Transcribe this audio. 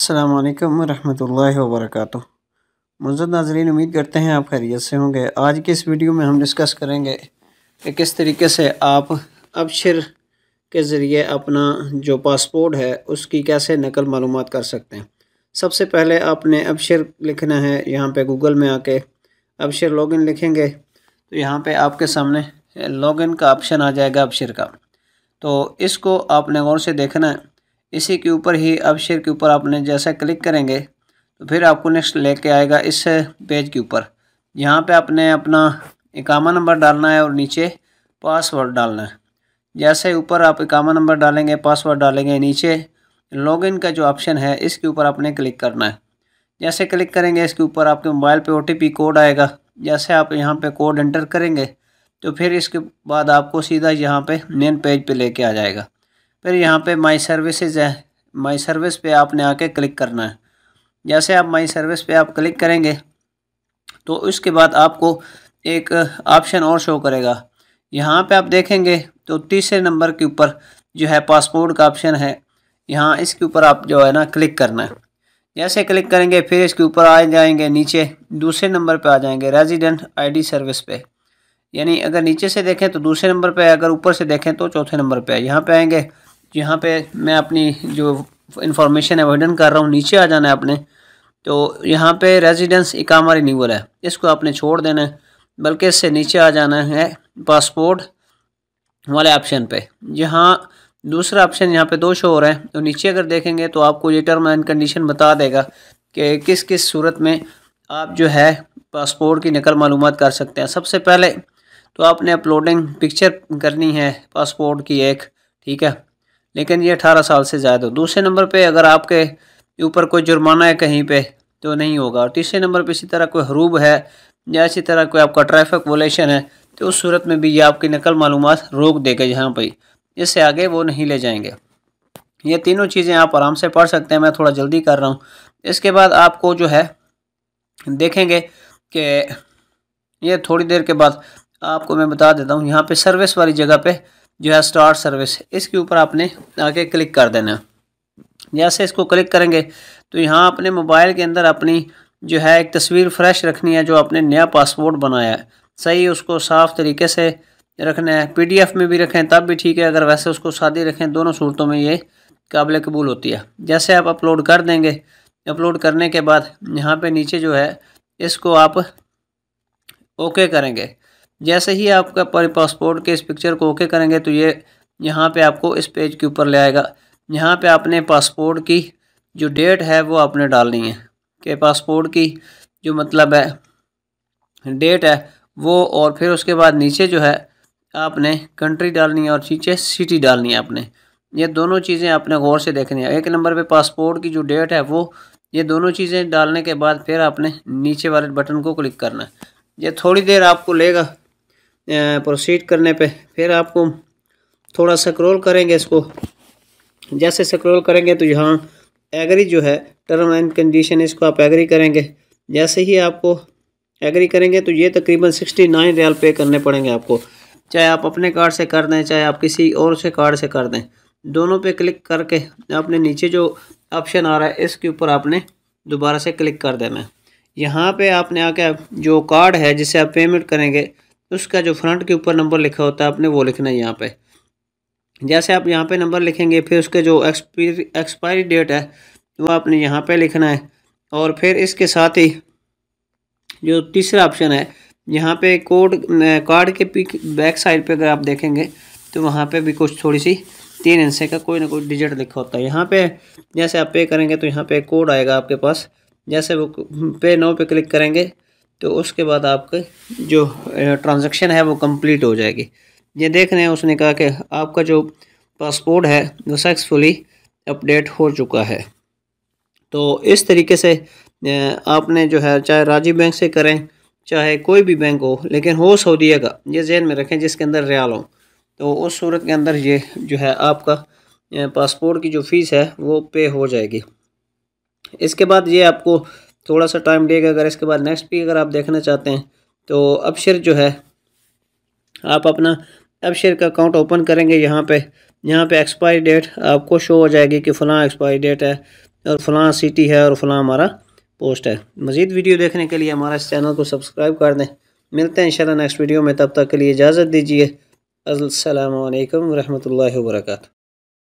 अस्सलाम वालेकुम रहमतुल्लाहि व बरकातुहू। मुअज़्ज़ज़ नाज़रीन, उम्मीद करते हैं आप खैरियत से होंगे। आज की इस वीडियो में हम डिस्कस करेंगे कि किस तरीके से आप अबशर के ज़रिए अपना जो पासपोर्ट है उसकी कैसे नकल मालूमात कर सकते हैं। सबसे पहले आपने अबशर लिखना है। यहाँ पे गूगल में आके अबशर लॉगिन लिखेंगे तो यहाँ पे आपके सामने लॉगिन का ऑप्शन आ जाएगा अबशर का। तो इसको आपने गौर से देखना है। इसी के ऊपर ही अबशर के ऊपर आपने जैसा क्लिक करेंगे तो फिर आपको नेक्स्ट लेके आएगा इस पेज के ऊपर। यहाँ पे आपने अपना इकामा नंबर डालना है और नीचे पासवर्ड डालना है। जैसे ऊपर आप इकामा नंबर डालेंगे, पासवर्ड डालेंगे, नीचे लॉगिन का जो ऑप्शन है इसके ऊपर आपने क्लिक करना है। जैसे क्लिक करेंगे इसके ऊपर आपके मोबाइल पे OTP कोड आएगा। जैसे आप यहाँ पे कोड एंटर करेंगे तो फिर इसके बाद आपको सीधा यहाँ पे मेन पेज पे लेके आ जाएगा। फिर यहाँ पे माई सर्विसेज है, माई सर्विस पे आपने आके क्लिक करना है। जैसे आप माई सर्विस पे आप क्लिक करेंगे तो उसके बाद आपको एक ऑप्शन और शो करेगा। यहाँ पे आप देखेंगे तो तीसरे नंबर के ऊपर जो है पासपोर्ट का ऑप्शन है, यहाँ इसके ऊपर आप जो है ना क्लिक करना है। जैसे क्लिक करेंगे फिर इसके ऊपर आ जाएंगे, नीचे दूसरे नंबर पे आ जाएंगे रेजिडेंट ID सर्विस पे। यानी अगर नीचे से देखें तो दूसरे नंबर पे, अगर ऊपर से देखें तो चौथे नंबर पे है। यहाँ पे आएंगे, यहाँ पे मैं अपनी जो इंफॉर्मेशन है वो हिडन कर रहा हूँ, नीचे आ जाना है आपने। तो यहाँ पे रेजिडेंस इकामा रिन्यूअल है, इसको आपने छोड़ देना है, बल्कि इससे नीचे आ जाना है पासपोर्ट वाले ऑप्शन पे। जहाँ दूसरा ऑप्शन यहाँ पे दो शो हो रहे हैं, तो नीचे अगर देखेंगे तो आपको ये टर्म एंड कंडीशन बता देगा कि किस किस सूरत में आप जो है पासपोर्ट की नकल मालूमात कर सकते हैं। सबसे पहले तो आपने अपलोडिंग पिक्चर करनी है पासपोर्ट की एक, ठीक है, लेकिन ये 18 साल से ज़्यादा हो। दूसरे नंबर पे अगर आपके ऊपर कोई जुर्माना है कहीं पे तो नहीं होगा। और तीसरे नंबर पे इसी तरह कोई हरूब है या इसी तरह कोई आपका ट्रैफिक वोलेशन है तो उस सूरत में भी ये आपकी नकल मालूमात रोक देगा यहाँ पर, इससे आगे वो नहीं ले जाएंगे। ये तीनों चीज़ें आप आराम से पढ़ सकते हैं, मैं थोड़ा जल्दी कर रहा हूँ। इसके बाद आपको जो है देखेंगे कि ये थोड़ी देर के बाद आपको मैं बता देता हूँ, यहाँ पे सर्विस वाली जगह पे जो है स्टार्ट सर्विस, इसके ऊपर आपने आके क्लिक कर देना। जैसे इसको क्लिक करेंगे तो यहाँ अपने मोबाइल के अंदर अपनी जो है एक तस्वीर फ्रेश रखनी है, जो आपने नया पासपोर्ट बनाया है सही, उसको साफ़ तरीके से रखना है। PDF में भी रखें तब भी ठीक है, अगर वैसे उसको सादी रखें, दोनों सूरतों में ये काबिल कबूल होती है। जैसे आप अपलोड कर देंगे, अपलोड करने के बाद यहाँ पे नीचे जो है इसको आप ओके करेंगे। जैसे ही आपका पासपोर्ट के इस पिक्चर को ओके करेंगे तो ये यहाँ पे आपको इस पेज के ऊपर ले आएगा। यहाँ पे आपने पासपोर्ट की जो डेट है वो आपने डालनी है, कि पासपोर्ट की जो मतलब है डेट है वो, और फिर उसके बाद नीचे जो है आपने कंट्री डालनी है और नीचे सिटी डालनी है आपने। ये दोनों चीज़ें आपने गौर से देखनी है। एक नंबर पे पासपोर्ट की जो डेट है वो, ये दोनों चीज़ें डालने के बाद फिर आपने नीचे वाले बटन को क्लिक करना है। ये थोड़ी देर आपको लेगा प्रोसीड करने पे। फिर आपको थोड़ा स्क्रॉल करेंगे इसको, जैसे स्क्रॉल करेंगे तो यहाँ एग्री जो है टर्म एंड कंडीशन, इसको आप एग्री करेंगे। जैसे ही आपको एग्री करेंगे तो ये तकरीबन 69 रियाल पे करने पड़ेंगे आपको, चाहे आप अपने कार्ड से कर दें चाहे आप किसी और से कार्ड से कर दें। दोनों पे क्लिक करके आपने नीचे जो ऑप्शन आ रहा है इसके ऊपर आपने दोबारा से क्लिक कर देना है। यहाँ पे आपने आके जो कार्ड है जिससे आप पेमेंट करेंगे उसका जो फ्रंट के ऊपर नंबर लिखा होता है आपने वो लिखना है यहाँ पे। जैसे आप यहाँ पे नंबर लिखेंगे फिर उसके जो एक्सपायरी डेट है वो आपने यहाँ पे लिखना है। और फिर इसके साथ ही जो तीसरा ऑप्शन है यहाँ पे कोड, कार्ड के बैक साइड पे अगर आप देखेंगे तो वहाँ पे भी कुछ थोड़ी सी 3 हिस्से का कोई ना कोई डिजिट लिखा होता है। यहाँ पे जैसे आप पे करेंगे तो यहाँ पे कोड आएगा आपके पास। जैसे वो पे नाउ पे क्लिक करेंगे तो उसके बाद आपके जो ट्रांजैक्शन है वो कंप्लीट हो जाएगी। ये देख रहे हैं उसने कहा कि आपका जो पासपोर्ट है वो सक्सेसफुली अपडेट हो चुका है। तो इस तरीके से आपने जो है चाहे राजी बैंक से करें चाहे कोई भी बैंक हो, लेकिन हो सऊदीया का, ये जहन में रखें जिसके अंदर रियाल हो, तो उस सूरत के अंदर ये जो है आपका पासपोर्ट की जो फ़ीस है वो पे हो जाएगी। इसके बाद ये आपको थोड़ा सा टाइम लेगा। अगर इसके बाद नेक्स्ट भी अगर आप देखना चाहते हैं तो अबशर जो है आप अपना अबशर का अकाउंट ओपन करेंगे। यहाँ पे एक्सपायरी डेट आपको शो हो जाएगी कि फ़लाँ एक्सपायरी डेट है, और फ़लाँ सिटी है और फ़लाँ हमारा पोस्ट है। मज़ीद वीडियो देखने के लिए हमारा इस चैनल को सब्सक्राइब कर दें। मिलते हैं इंशाल्लाह नेक्स्ट वीडियो में, तब तक के लिए इजाज़त दीजिए। अस्सलामु अलैकुम व रहमतुल्लाहि व बरकातुहू।